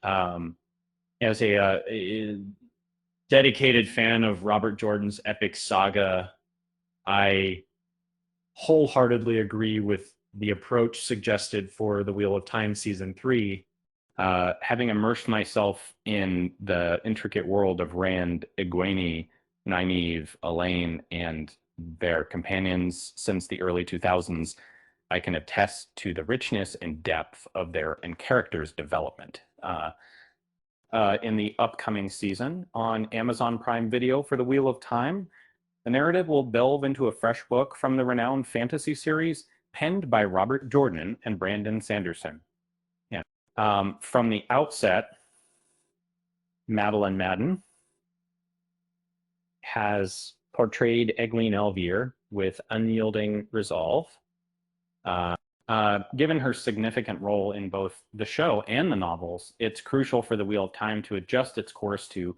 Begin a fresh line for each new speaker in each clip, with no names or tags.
As a dedicated fan of Robert Jordan's epic saga, I wholeheartedly agree with the approach suggested for the Wheel of Time season three. Having immersed myself in the intricate world of Rand, Egwene, Nynaeve, Elayne, and their companions since the early 2000s, I can attest to the richness and depth of their and characters' development. In the upcoming season on Amazon Prime Video for the Wheel of Time, the narrative will delve into a fresh book from the renowned fantasy series penned by Robert Jordan and Brandon Sanderson. Yeah. From the outset, Madeline Madden has portrayed Egwene Elvier with unyielding resolve. Given her significant role in both the show and the novels, it's crucial for the Wheel of Time to adjust its course to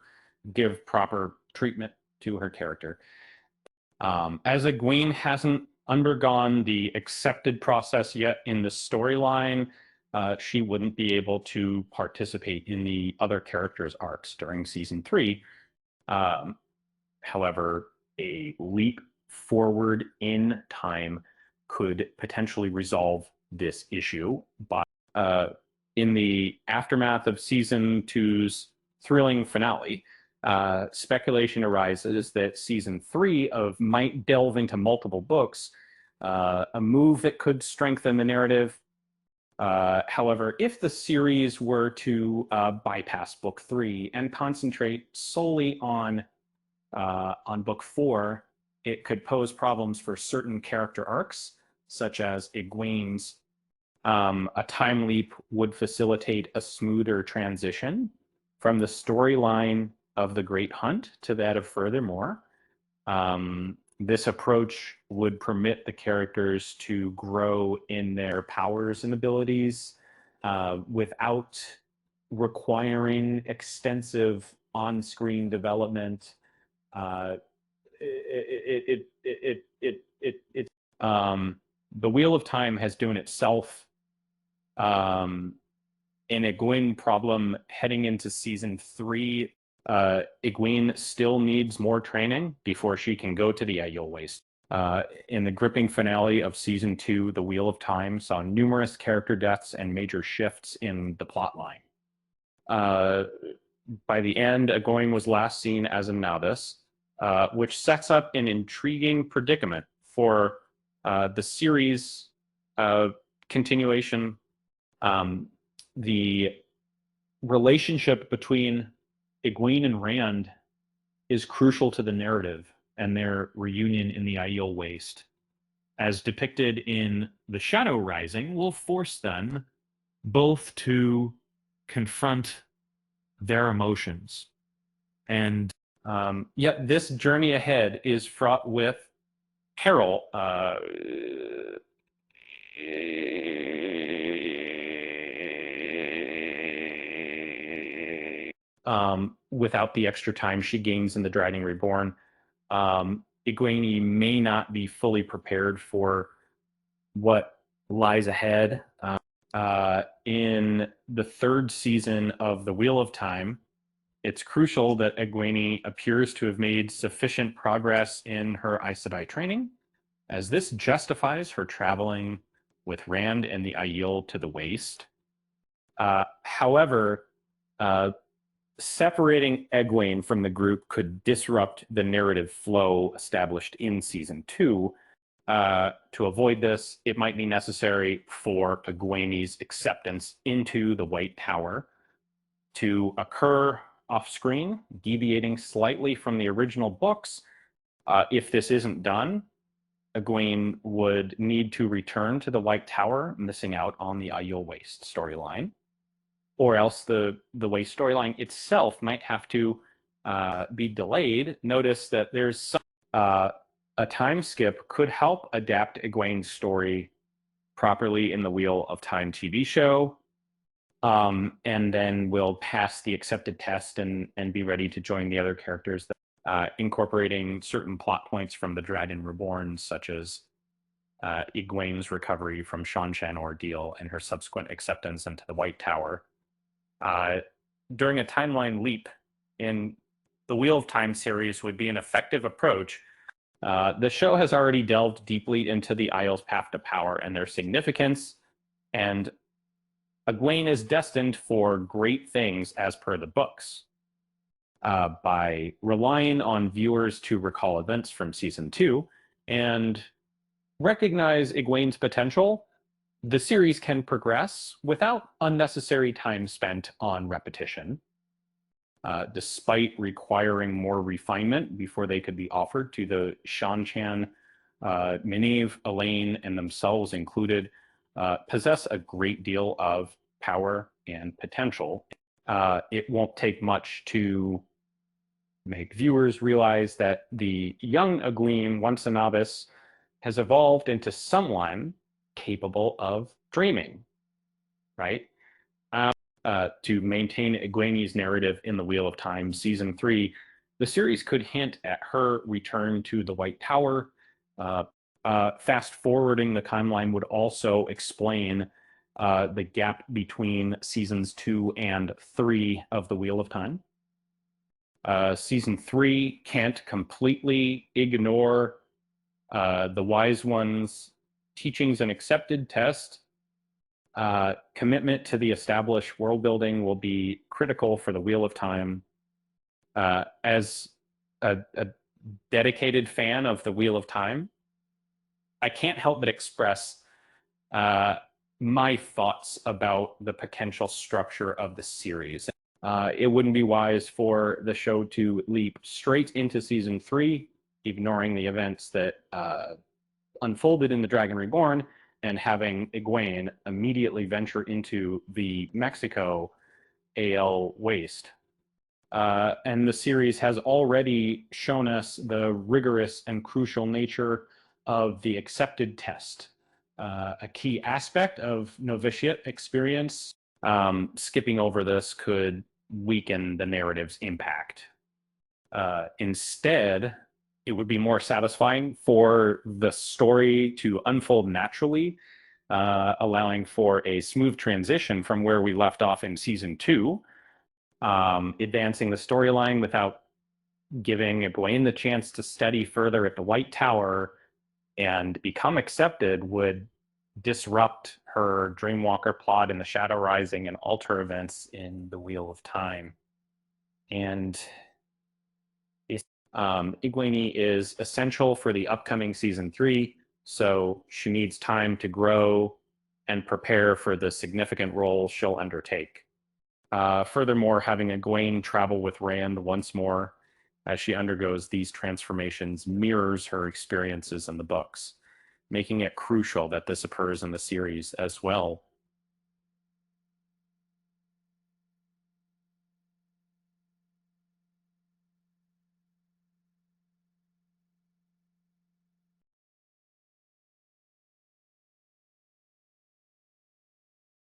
give proper treatment to her character. As Egwene hasn't undergone the accepted process yet in the storyline, she wouldn't be able to participate in the other characters' arcs during season three. However, a leap forward in time could potentially resolve this issue by in the aftermath of season two's thrilling finale. Speculation arises that season three of might delve into multiple books, a move that could strengthen the narrative. However, if the series were to bypass book three and concentrate solely on book four, it could pose problems for certain character arcs, such as Egwene's. A time leap would facilitate a smoother transition from the storyline of the Great Hunt to that of Furthermore. This approach would permit the characters to grow in their powers and abilities without requiring extensive on-screen development. The Wheel of Time has done itself an Egwene problem heading into season three. Egwene still needs more training before she can go to the Aiel Waste. In the gripping finale of season two, the Wheel of Time saw numerous character deaths and major shifts in the plotline. By the end, Egwene was last seen as a novice, which sets up an intriguing predicament for the series continuation. The relationship between Egwene and Rand is crucial to the narrative and their reunion in the Aiel Waste. As depicted in The Shadow Rising, will force them both to confront their emotions. And yet this journey ahead is fraught with peril. Without the extra time she gains in the Dryden Reborn, Egwene may not be fully prepared for what lies ahead. In the third season of The Wheel of Time, it's crucial that Egwene appears to have made sufficient progress in her Aes Sedai training, as this justifies her traveling with Rand and the Aiel to the Waste. However, separating Egwene from the group could disrupt the narrative flow established in season two. To avoid this, it might be necessary for Egwene's acceptance into the White Tower to occur off-screen, deviating slightly from the original books. If this isn't done, Egwene would need to return to the White Tower, missing out on the Aiel Waste storyline. Or else the Waste storyline itself might have to be delayed. Notice that there's some, a time skip could help adapt Egwene's story properly in the Wheel of Time TV show, and then we'll pass the accepted test and be ready to join the other characters, incorporating certain plot points from the Dryden Reborn, such as Egwene's recovery from Seanchan ordeal and her subsequent acceptance into the White Tower. during a timeline leap in the Wheel of Time series would be an effective approach, the show has already delved deeply into the Isles' path to power and their significance, and Egwene is destined for great things as per the books. By relying on viewers to recall events from season 2 and recognize Egwene's potential, the series can progress without unnecessary time spent on repetition. Despite requiring more refinement before they could be offered to the Shan-Chan, Nynaeve, Elayne, and themselves included, possess a great deal of power and potential. It won't take much to make viewers realize that the young Egwene, once a novice, has evolved into someone capable of dreaming, right? To maintain Egwene's narrative in the Wheel of Time Season 3, the series could hint at her return to the White Tower. Fast forwarding the timeline would also explain the gap between Seasons 2 and 3 of the Wheel of Time. Season 3 can't completely ignore the Wise One's teachings and accepted test. Commitment to the established world building will be critical for the Wheel of Time. As a dedicated fan of the Wheel of Time, I can't help but express my thoughts about the potential structure of the series. It wouldn't be wise for the show to leap straight into season 3, ignoring the events that unfolded in The Dragon Reborn, and having Egwene immediately venture into the Mexico AL waste. And the series has already shown us the rigorous and crucial nature of the accepted test, a key aspect of novitiate experience. Skipping over this could weaken the narrative's impact. Instead, it would be more satisfying for the story to unfold naturally, allowing for a smooth transition from where we left off in season 2, advancing the storyline without giving Egwene the chance to study further at the White Tower and become accepted would disrupt her Dreamwalker plot in the Shadow Rising and alter events in the Wheel of Time. And Egwene is essential for the upcoming season 3, so she needs time to grow and prepare for the significant role she'll undertake. Furthermore, having Egwene travel with Rand once more as she undergoes these transformations mirrors her experiences in the books, making it crucial that this occurs in the series as well.